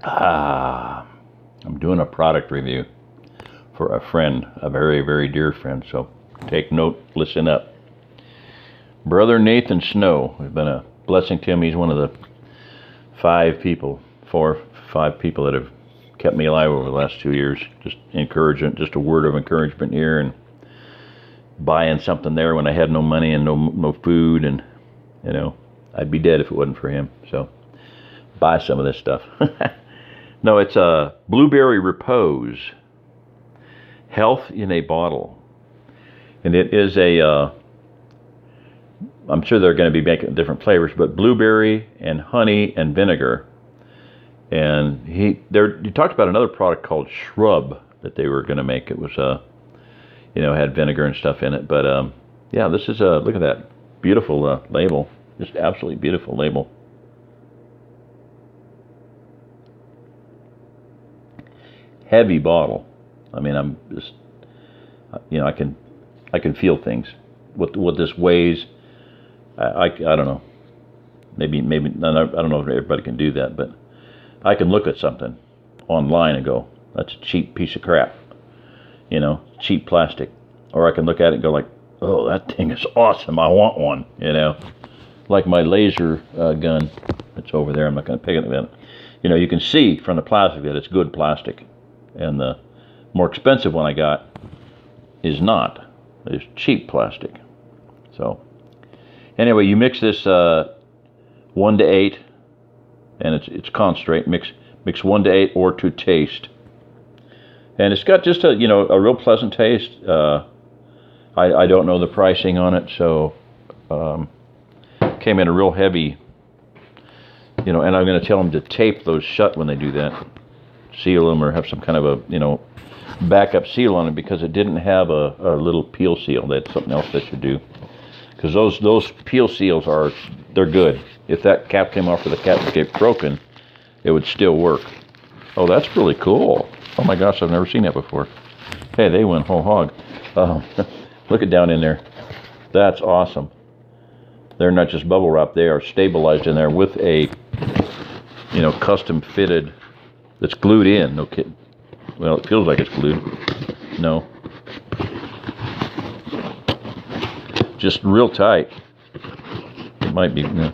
Ah, I'm doing a product review for a friend, a very, very dear friend. So take note, listen up. Brother Nathan Snow has been a blessing to him. He's one of the 5 people that have kept me alive over the last 2 years. Just encouragement, just a word of encouragement here, and buying something there when I had no money and no food, and I'd be dead if it wasn't for him. So buy some of this stuff. No, it's a blueberry repose, health in a bottle, and it is a. I'm sure they're going to be making different flavors, but blueberry and honey and vinegar. And he talked about another product called Shrub that they were going to make. It was had vinegar and stuff in it. But yeah, this is look at that beautiful label, just absolutely beautiful label. Heavy bottle. I mean, I'm just I can feel things. What this weighs. I don't know. Maybe I don't know if everybody can do that, but I can look at something online and go, that's a cheap piece of crap, cheap plastic. Or I can look at it and go like, oh, that thing is awesome, I want one, like my laser gun that's over there. I'm not going to pick it up. You can see from the plastic that it's good plastic, and the more expensive one I got is not. It's cheap plastic. So anyway, you mix this 1 to 8, and it's concentrate. Mix 1 to 8 or to taste, and it's got just a real pleasant taste. I don't know the pricing on it, so came in a real heavy, and I'm going to tell them to tape those shut when they do that, seal them, or have some kind of a backup seal on it, because it didn't have a little peel seal. That's something else they should do, because those peel seals they're good. If that cap came off or the cap became broken, it would still work. Oh, that's really cool. Oh my gosh, I've never seen that before. Hey, they went whole hog. Look at down in there. That's awesome. They're not just bubble wrap, they are stabilized in there with a custom fitted, that's glued in. No kidding. Well, it feels like it's glued. No. Just real tight. It might be. No.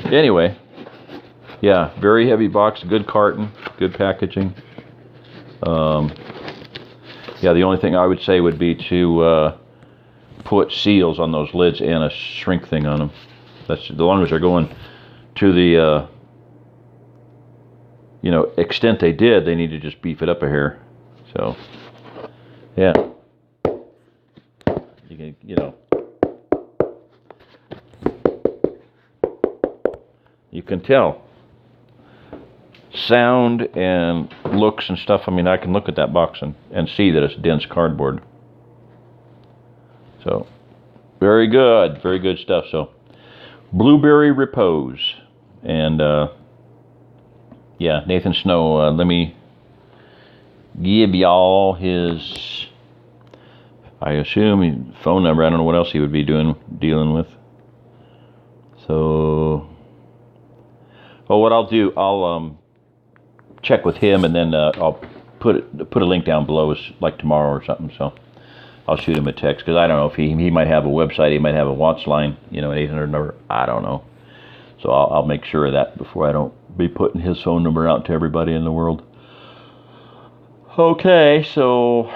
Anyway, yeah, very heavy box, good carton, good packaging. Yeah, the only thing I would say would be to put seals on those lids and a shrink thing on them. That's as long as they're going to the extent they did. They need to just beef it up a hair. So yeah, you can you can tell sound and looks and stuff. I mean, I can look at that box and see that it's dense cardboard. So very good stuff. So blueberry repose. And yeah, Nathan Snow, let me give y'all his, I assume, phone number. I don't know what else he would be dealing with. So what I'll do, I'll check with him, and then I'll put a link down below, like tomorrow or something. So I'll shoot him a text, because I don't know if he might have a website, he might have a watch line, an 800 number. I don't know. So I'll make sure of that before I don't be putting his phone number out to everybody in the world. Okay, so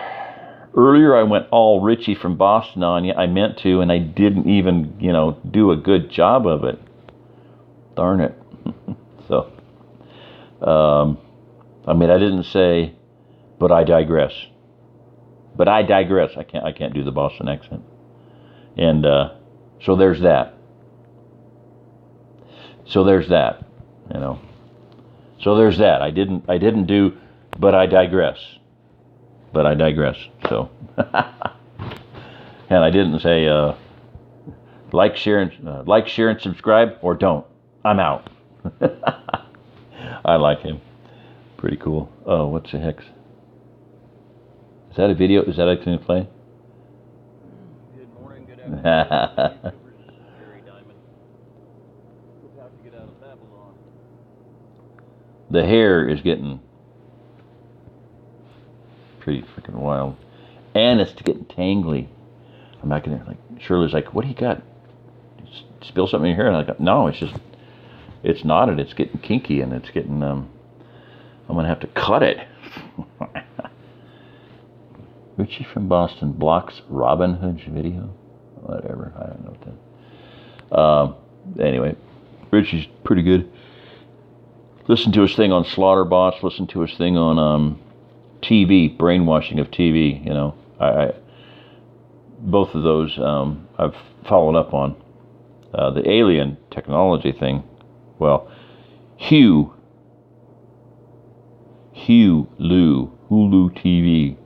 earlier I went all Richie from Boston on you. I meant to, and I didn't even do a good job of it. Darn it. So I mean, I didn't say, but I digress. But I digress. I can't do the Boston accent. And so there's that. So there's that. So there's that. I didn't do, but I digress. But I digress. So and I didn't say like, share, and subscribe, or don't. I'm out. I like him. Pretty cool. Oh, what's the heck? Is that a video? Is that going to play? Good morning, good afternoon. Gary Diamond. About to get out of Babylon. the hair is getting pretty freaking wild, and it's getting tangly. I'm not gonna like. Shirley's like, "What do you got? Spill something in your hair?" And I go, "No, it's knotted. It's getting kinky, and it's getting. I'm gonna have to cut it." Richie from Boston blocks Robin Hood's video. Whatever. I don't know what that. Anyway, Richie's pretty good. Listen to his thing on Slaughterbots. Listen to his thing on TV, brainwashing of TV. You know, I both of those I've followed up on. The alien technology thing. Well, Hulu TV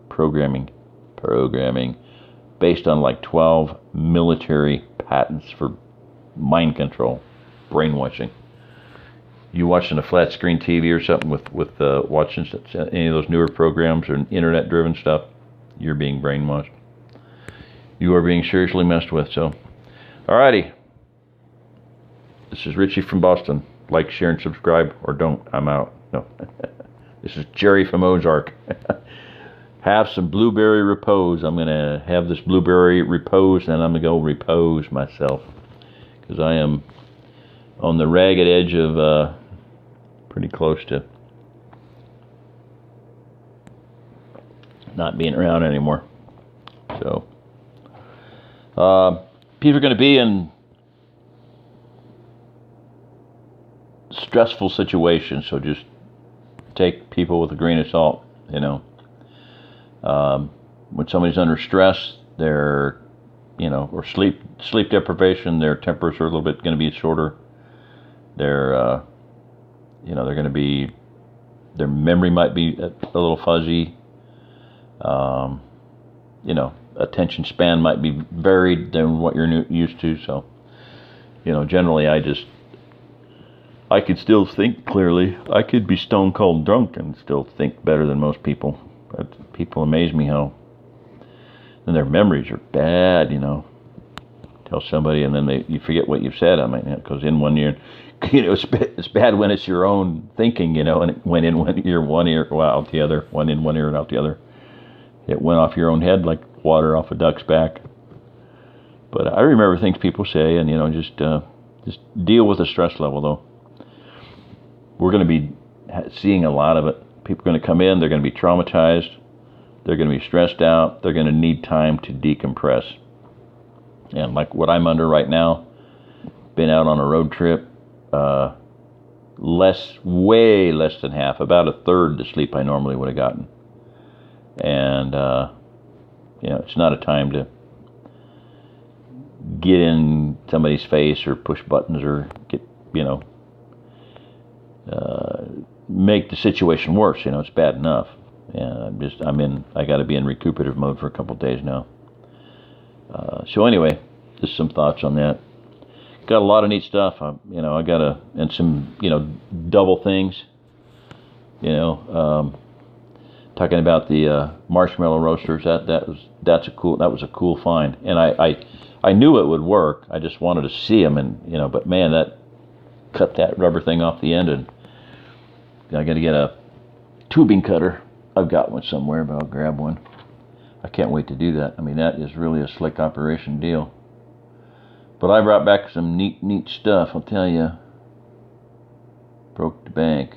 programming based on like 12 military patents for mind control, brainwashing. You watching a flat screen TV or something with watching any of those newer programs or internet driven stuff, you're being brainwashed. You are being seriously messed with. So, alrighty. This is Richie from Boston. Like, share, and subscribe, or don't. I'm out. No. This is Jerry from Ozark. Have some blueberry repose. I'm going to have this blueberry repose, and I'm going to go repose myself. Because I am on the ragged edge of pretty close to not being around anymore. So, people are going to be in stressful situations, so just take people with a grain of salt, you know. When somebody's under stress, they're, you know, or sleep deprivation, their tempers are a little bit going to be shorter. They're, you know, they're going to be, their memory might be a little fuzzy. You know, attention span might be varied than what you're used to. So, you know, generally I could still think clearly. I could be stone cold drunk and still think better than most people. But people amaze me how, and their memories are bad, you know. Tell somebody and then you forget what you've said. I mean, it goes in one ear. You know, it's bad when it's your own thinking, you know, and it went in one ear, out the other, one in one ear and out the other. It went off your own head like water off a duck's back. But I remember things people say, and, you know, just deal with the stress level, though. We're going to be seeing a lot of it. People are going to come in, they're going to be traumatized, they're going to be stressed out, they're going to need time to decompress. And like what I'm under right now, been out on a road trip, way less than half, about a third the sleep I normally would have gotten. And, you know, it's not a time to get in somebody's face or push buttons or get, you know, make the situation worse. You know, it's bad enough. And I got to be in recuperative mode for a couple of days now. So anyway, just some thoughts on that. Got a lot of neat stuff. You know, and some, you know, double things. You know, talking about the marshmallow roasters. That was a cool find. And I knew it would work. I just wanted to see them, and, you know, but man, that cut that rubber thing off the end, and I got to get a tubing cutter. I've got one somewhere, but I'll grab one. I can't wait to do that. I mean, that is really a slick operation deal. But I brought back some neat stuff, I'll tell you. Broke the bank.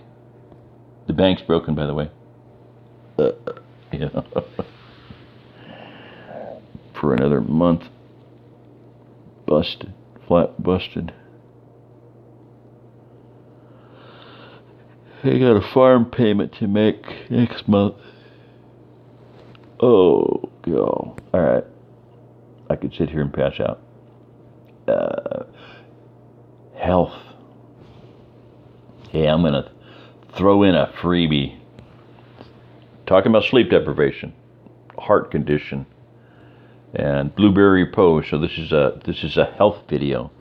The bank's broken, by the way. You know, for another month. Busted. Flat busted. I got a farm payment to make next month. Oh, God. Alright. I could sit here and pass out. Health. Yeah, I'm going to throw in a freebie. Talking about sleep deprivation, heart condition, and blueberry repose. So this is a health video.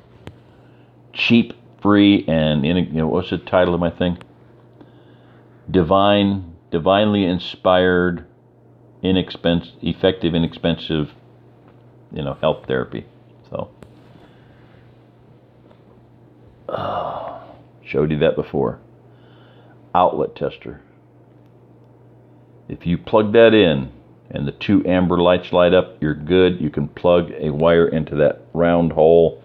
Cheap, free, and, you know, what's the title of my thing? Divinely inspired, effective, inexpensive, you know, health therapy. So, showed you that before. outlet tester. If you plug that in and the 2 amber lights light up, you're good. You can plug a wire into that round hole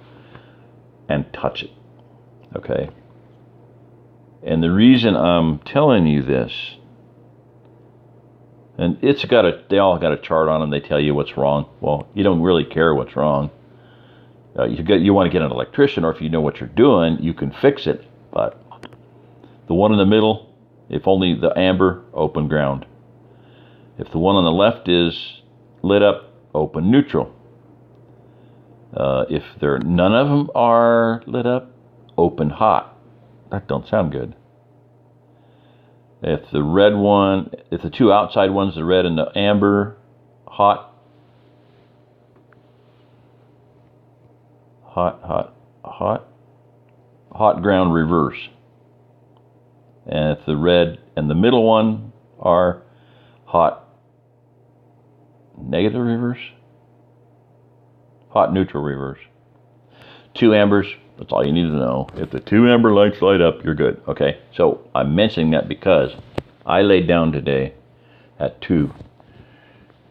and touch it. Okay? And the reason I'm telling you this, and they all got a chart on them. They tell you what's wrong. Well, you don't really care what's wrong. You want to get an electrician, or if you know what you're doing, you can fix it. But the one in the middle, if only the amber, open ground. If the one on the left is lit up, open neutral. If none of them are lit up, open hot. That don't sound good. If the 2 outside ones, the red and the amber, hot, hot ground, reverse. And if the red and the middle one are hot, negative, reverse, hot, neutral, reverse. 2 ambers, that's all you need to know. If the 2 amber lights light up, you're good. Okay, so I'm mentioning that because I laid down today at 2.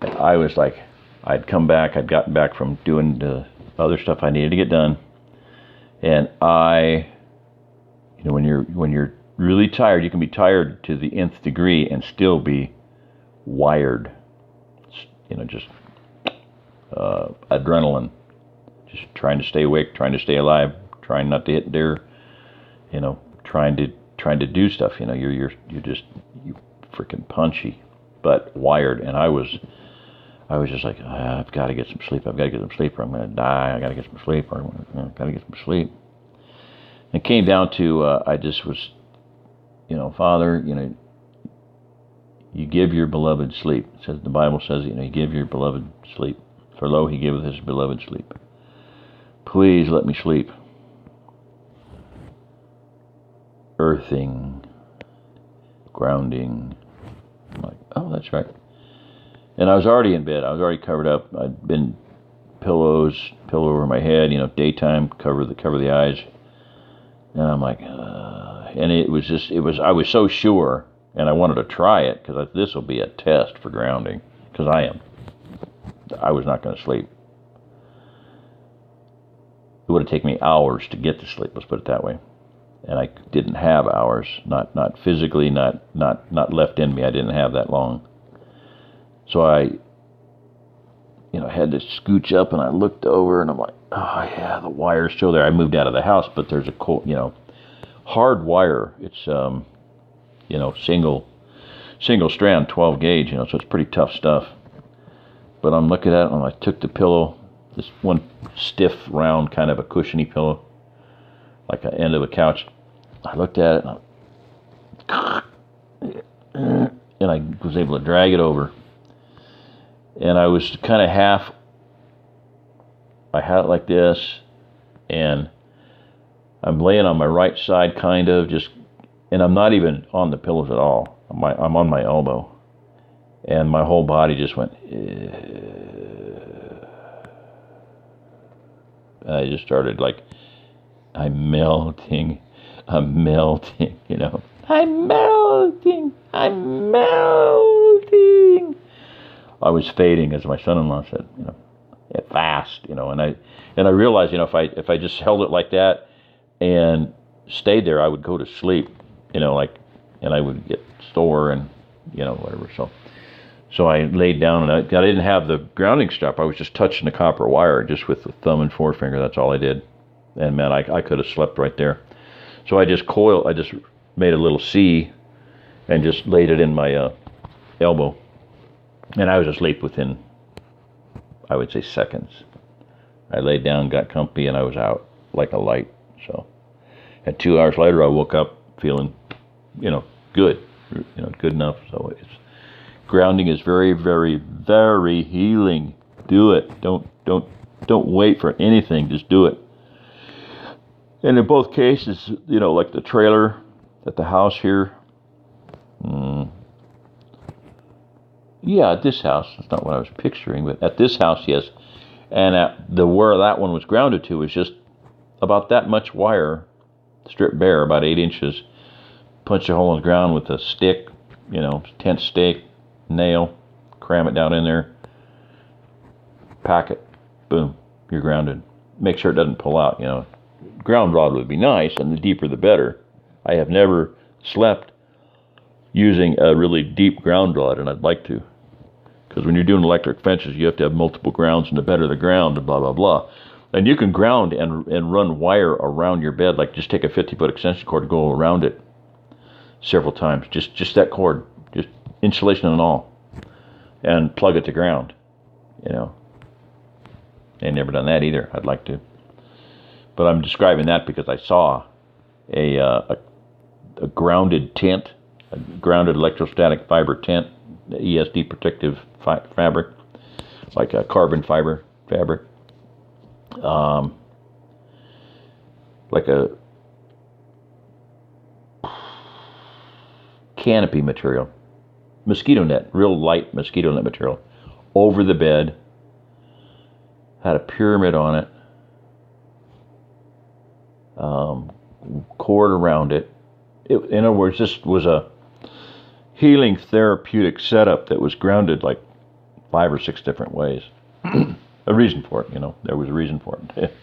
And I was like, I'd gotten back from doing the other stuff I needed to get done. And when you're really tired, you can be tired to the nth degree and still be wired. Just adrenalin. Just trying to stay awake, trying to stay alive, trying not to hit deer, trying to do stuff. You're freaking punchy, but wired. And I was just like, I've got to get some sleep. I've got to get some sleep, or I'm going to die. I got to get some sleep, or I've got to get some sleep. And it came down to I just was, Father, you give your beloved sleep. It says, the Bible says, you give your beloved sleep. For lo, he giveth his beloved sleep. Please let me sleep. Earthing, grounding. I'm like, oh, that's right. And I was already in bed. I was already covered up. I'd been pillow over my head, daytime, cover the eyes. And I'm like, and I was so sure, and I wanted to try it, because this will be a test for grounding, because I was not going to sleep. It would have taken me hours to get to sleep, let's put it that way. And I didn't have hours, not physically, not left in me. I didn't have that long. So I had to scooch up, and I looked over, and I'm like, oh yeah, the wire's still there. I moved out of the house, but there's a hard wire. It's single strand, 12 gauge, so it's pretty tough stuff. But I'm looking at it, and I took the pillow, this one stiff, round, kind of a cushiony pillow, like an end of a couch. I looked at it, and I was able to drag it over. And I was kind of I had it like this, and I'm laying on my right side, kind of, and I'm not even on the pillows at all. I'm on my elbow. And my whole body just went, I just started like, I'm melting, I'm melting. I was fading, as my son-in-law said, fast, and I realized, if I just held it like that and stayed there, I would go to sleep, and I would get sore and, whatever. So I laid down, and I didn't have the grounding strap. I was just touching the copper wire, just with the thumb and forefinger. That's all I did. And man, I could have slept right there. So I just made a little C and just laid it in my elbow. And I was asleep within, I would say, seconds. I laid down, got comfy, and I was out like a light. So, and 2 hours later, I woke up feeling, good, good enough. So grounding is very, very, very healing. Do it. Don't wait for anything. Just do it. And in both cases, like the trailer at the house here. Yeah, at this house, that's not what I was picturing, but at this house, yes. And where that one was grounded to was just about that much wire, stripped bare, about 8 inches, punch a hole in the ground with a stick, tent stake, nail, cram it down in there, pack it, boom, you're grounded. Make sure it doesn't pull out, Ground rod would be nice, and the deeper the better. I have never slept using a really deep ground rod, and I'd like to. Because when you're doing electric fences, you have to have multiple grounds, and the better the ground, and blah, blah, blah. And you can ground and run wire around your bed, like just take a 50-foot extension cord and go around it several times. Just that cord, just insulation and all, and plug it to ground, I've never done that either. I'd like to. But I'm describing that because I saw a grounded tent, a grounded electrostatic fiber tent, the ESD protective fabric, like a carbon fiber fabric, like a canopy material, mosquito net, real light mosquito net material, over the bed, had a pyramid on it, cord around it. In other words, this was a healing therapeutic setup that was grounded like 5 or 6 different ways. A reason for it, there was a reason for it.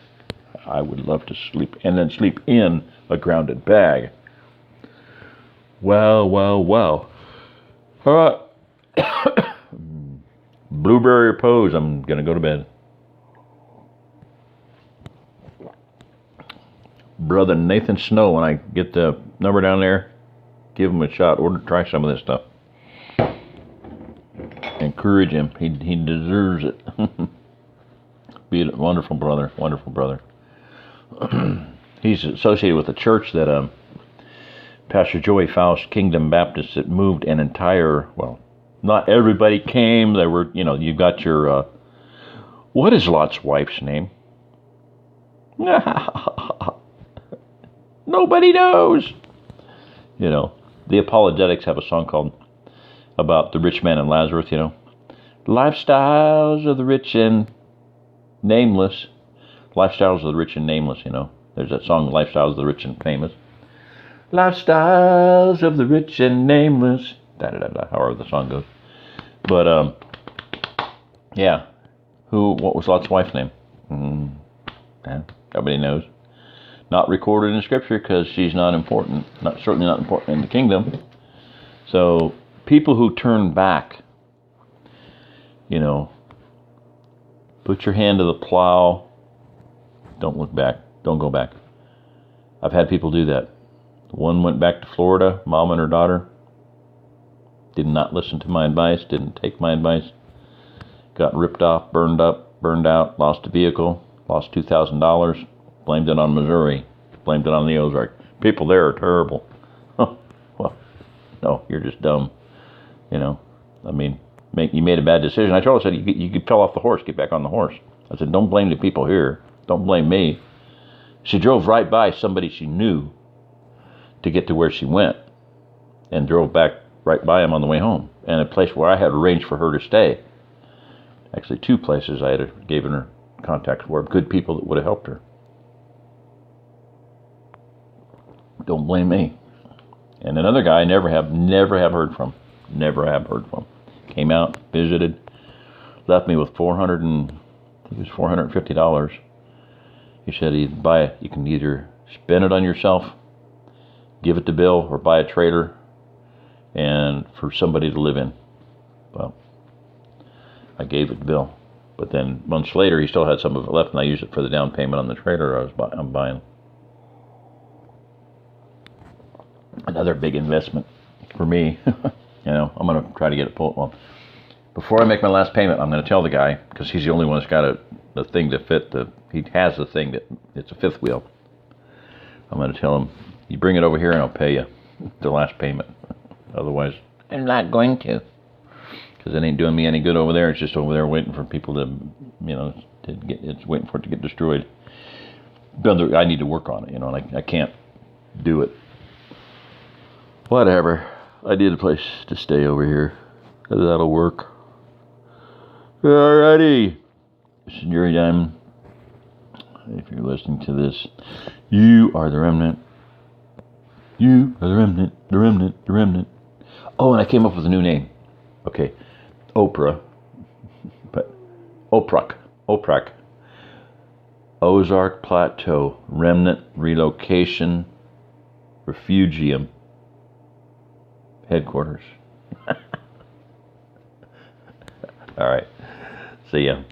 I would love to sleep and then sleep in a grounded bag. Well. All right. Blueberry Repose. I'm going to go to bed. Brother Nathan Snow, when I get the number down there, give him a shot. Try some of this stuff. Encourage him. He deserves it. Be a wonderful brother. He's associated with a church that Pastor Joey Faust, Kingdom Baptist, that moved an entire, not everybody came. There were, you got your, what is Lot's wife's name? Nobody knows. The Apologetics have a song called about the rich man and Lazarus, Lifestyles of the rich and nameless. Lifestyles of the rich and nameless, There's that song, Lifestyles of the rich and famous. Lifestyles of the rich and nameless. Da-da-da-da, however the song goes. But, yeah. What was Lot's wife's name? Nobody knows. Not recorded in Scripture because she's not important. Certainly not important in the kingdom. So people who turn back, put your hand to the plow. Don't look back. Don't go back. I've had people do that. One went back to Florida, mom and her daughter. Did not listen to my advice. Didn't take my advice. Got ripped off, burned out, lost a vehicle, lost $2,000. Blamed it on Missouri. Blamed it on the Ozark. People there are terrible. Well, no, you're just dumb. You made a bad decision. I told her, I said, you fell off the horse. Get back on the horse. I said, don't blame the people here. Don't blame me. She drove right by somebody she knew to get to where she went, and drove back right by him on the way home. And a place where I had arranged for her to stay. Actually, 2 places I had given her contacts were good people that would have helped her. Don't blame me. And another guy I never have heard from. Came out, visited, left me with $450. He said you can either spend it on yourself, give it to Bill, or buy a trailer and for somebody to live in. Well, I gave it to Bill. But then months later, he still had some of it left, and I used it for the down payment on the trailer I'm buying. Another big investment for me. I'm going to try to get it pulled. Well, before I make my last payment, I'm going to tell the guy, because he's the only one that's got the thing to fit. He has the thing that it's a 5th wheel. I'm going to tell him, you bring it over here and I'll pay you the last payment. Otherwise, I'm not going to. Because it ain't doing me any good over there. It's just over there waiting for people to, it's waiting for it to get destroyed. But I need to work on it, and I can't do it. Whatever. I need a place to stay over here. That'll work. Alrighty. It's your time. If you're listening to this, you are the remnant. You are the remnant, the remnant, the remnant. Oh, and I came up with a new name. Okay, Oprah, but Oprak, Ozark Plateau Remnant Relocation Refugium Headquarters. All right, see ya.